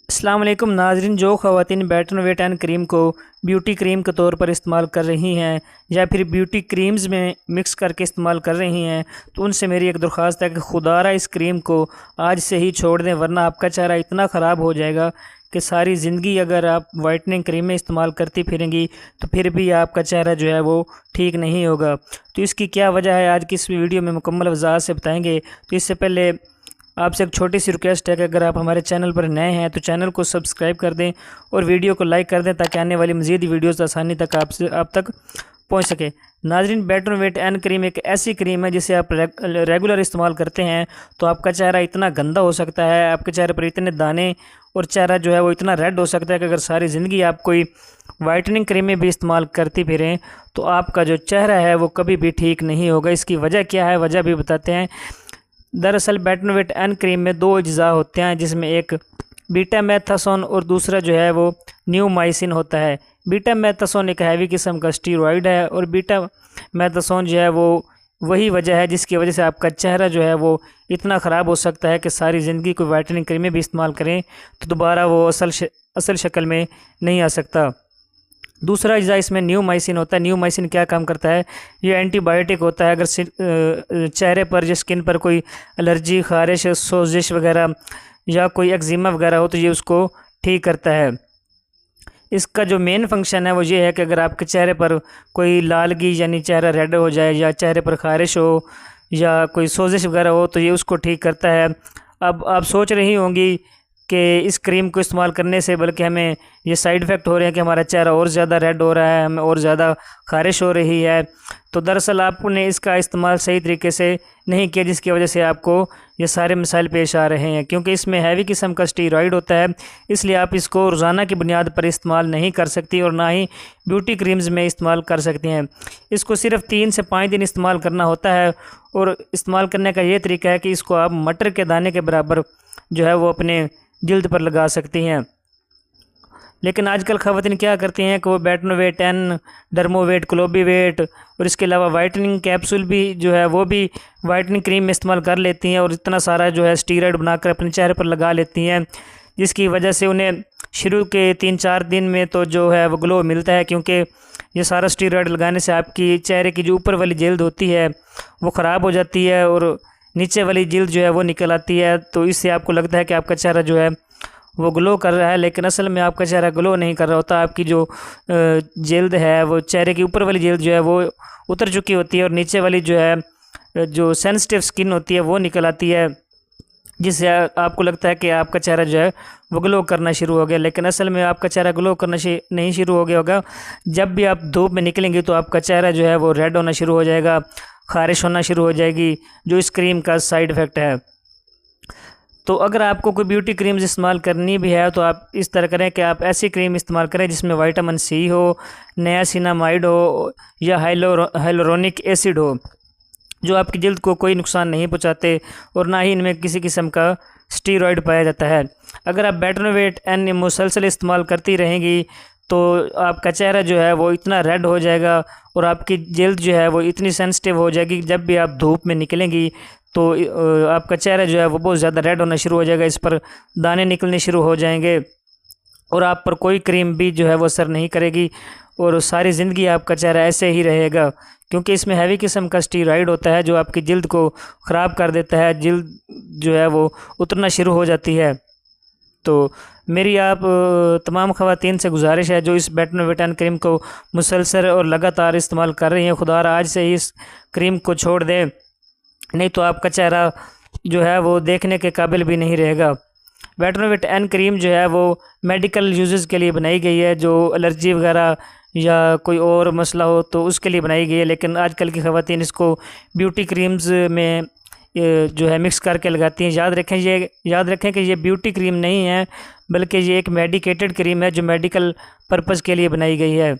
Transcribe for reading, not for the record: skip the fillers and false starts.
अस्सलाम वालेकुम नाज़रीन। जो ख़वातीन बैटनोवेट क्रीम को ब्यूटी क्रीम के तौर पर इस्तेमाल कर रही हैं या फिर ब्यूटी क्रीम्स में मिक्स करके इस्तेमाल कर रही हैं, तो उनसे मेरी एक दरख्वास्त है कि खुदारा इस क्रीम को आज से ही छोड़ दें, वरना आपका चेहरा इतना ख़राब हो जाएगा कि सारी ज़िंदगी अगर आप वाइटनिंग क्रीमें इस्तेमाल करती फिरेंगी तो फिर भी आपका चेहरा जो है वो ठीक नहीं होगा। तो इसकी क्या वजह है आज की इस वीडियो में मुकम्मल वज़ाहत से बताएँगे। तो इससे पहले आपसे एक छोटी सी रिक्वेस्ट है कि अगर आप हमारे चैनल पर नए हैं तो चैनल को सब्सक्राइब कर दें और वीडियो को लाइक कर दें ताकि आने वाली मज़ीद वीडियोस आसानी तक आप तक पहुंच सके। नाज़रीन, बैटनोवेट क्रीम एक ऐसी क्रीम है जिसे आप रेगुलर इस्तेमाल करते हैं तो आपका चेहरा इतना गंदा हो सकता है, आपके चेहरे पर इतने दाने और चेहरा जो है वो इतना रेड हो सकता है कि अगर सारी ज़िंदगी आप कोई वाइटनिंग क्रीमें भी इस्तेमाल करती फिरें तो आपका जो चेहरा है वो कभी भी ठीक नहीं होगा। इसकी वजह क्या है, वजह भी बताते हैं। दरअसल बैटनोवेट क्रीम में दो अज्जा होते हैं, जिसमें एक बीटा मैथासोन और दूसरा जो है वो न्यूमाइसिन होता है। बीटा मैथासोन एक हैवी किस्म का स्टीरॉयड है और बीटा मैथासोन जो है वो वही वजह है जिसकी वजह से आपका चेहरा जो है वो इतना ख़राब हो सकता है कि सारी ज़िंदगी कोई वाइटनिंग क्रीमें भी इस्तेमाल करें तो दोबारा वो असल शक्ल में नहीं आ सकता। दूसरा अज्जा इसमें न्यूमाइसिन होता है। न्यूमाइसिन क्या काम करता है, ये एंटीबायोटिक होता है। अगर चेहरे पर या स्किन पर कोई एलर्जी, ख़ारिश, सोजिश वगैरह या कोई एक्जिमा वगैरह हो तो ये उसको ठीक करता है। इसका जो मेन फंक्शन है वो ये है कि अगर आपके चेहरे पर कोई लालगी यानी चेहरा रेड हो जाए या चेहरे पर ख़ारिश हो या कोई सोजिश वगैरह हो तो ये उसको ठीक करता है। अब आप सोच रही होंगी कि इस क्रीम को इस्तेमाल करने से बल्कि हमें ये साइड इफ़ेक्ट हो रहे हैं कि हमारा चेहरा और ज़्यादा रेड हो रहा है, हमें और ज़्यादा ख़ारिश हो रही है। तो दरअसल आपने इसका इस्तेमाल सही तरीके से नहीं किया, जिसकी वजह से आपको ये सारे मसाइल पेश आ रहे हैं। क्योंकि इसमें हैवी किस्म का स्टीरॉयड होता है, इसलिए आप इसको रोज़ाना की बुनियाद पर इस्तेमाल नहीं कर सकती और ना ही ब्यूटी क्रीम्स में इस्तेमाल कर सकती हैं। इसको सिर्फ 3 से 5 दिन इस्तेमाल करना होता है और इस्तेमाल करने का ये तरीका है कि इसको आप मटर के दाने के बराबर जो है वो अपने जल्द पर लगा सकती हैं। लेकिन आजकल ख़वातीन क्या करती हैं कि वो बैटनोवेट डर्मोवेट, क्लोबीवेट और इसके अलावा वाइटनिंग कैप्सूल भी जो है वो भी वाइटनिंग क्रीम में इस्तेमाल कर लेती हैं और इतना सारा जो है स्टीरॉयड बनाकर अपने चेहरे पर लगा लेती हैं, जिसकी वजह से उन्हें शुरू के 3-4 दिन में तो जो है वो ग्लो मिलता है। क्योंकि ये सारा स्टीरॉयड लगाने से आपकी चेहरे की जो ऊपर वाली जल्द होती है वो ख़राब हो जाती है और नीचे वाली जल्द जो है वो निकल आती है। तो इससे आपको लगता है कि आपका चेहरा जो है वो ग्लो कर रहा है, लेकिन असल में आपका चेहरा ग्लो नहीं कर रहा होता। आपकी जो जल्द है वो चेहरे की ऊपर वाली जल्द जो है वो उतर चुकी होती है और नीचे वाली जो है जो सेंसिटिव स्किन होती है वो निकल आती है, जिससे आपको लगता है कि आपका चेहरा जो है वो ग्लो करना शुरू हो गया। लेकिन असल में आपका चेहरा ग्लो करना नहीं शुरू हो गया होगा। जब भी आप धूप में निकलेंगे तो आपका चेहरा जो है वो रेड होना शुरू हो जाएगा, ख़ारिश होना शुरू हो जाएगी, जो इस क्रीम का साइड इफ़ेक्ट है। तो अगर आपको कोई ब्यूटी क्रीम्स इस्तेमाल करनी भी है तो आप इस तरह करें कि आप ऐसी क्रीम इस्तेमाल करें जिसमें विटामिन सी हो, नियासिनामाइड हो या हाइलोरोनिक एसिड हो, जो आपकी जल्द को कोई नुकसान नहीं पहुंचाते और ना ही इनमें किसी किस्म का स्टीरॉयड पाया जाता है। अगर आप बैटनोवेट मुसलसल इस्तेमाल करती रहेंगी तो आपका चेहरा जो है वो इतना रेड हो जाएगा और आपकी जल्द जो है वो इतनी सेंसिटिव हो जाएगी, जब भी आप धूप में निकलेंगी तो आपका चेहरा जो है वो बहुत ज़्यादा रेड होना शुरू हो जाएगा, इस पर दाने निकलने शुरू हो जाएंगे और आप पर कोई क्रीम भी जो है वो असर नहीं करेगी और सारी ज़िंदगी आपका चेहरा ऐसे ही रहेगा। क्योंकि इसमें हैवी किस्म का स्टीरॉयड होता है जो आपकी जल्द को ख़राब कर देता है, जल्द जो है वो उतरना शुरू हो जाती है। तो मेरी आप तमाम ख़वातीन से गुजारिश है जो इस बैटनोवेट क्रीम को मुसलसल और लगातार इस्तेमाल कर रही हैं, खुदारा आज से ही इस क्रीम को छोड़ दें, नहीं तो आपका चेहरा जो है वो देखने के काबिल भी नहीं रहेगा। बैटनोवेट क्रीम जो है वो मेडिकल यूजेस के लिए बनाई गई है, जो एलर्जी वगैरह या कोई और मसला हो तो उसके लिए बनाई गई है। लेकिन आजकल की ख़वातीन इसको ब्यूटी क्रीम्स में जो है मिक्स करके लगाती हैं। याद रखें कि ये ब्यूटी क्रीम नहीं है, बल्कि ये एक मेडिकेटेड क्रीम है जो मेडिकल पर्पज़ के लिए बनाई गई है।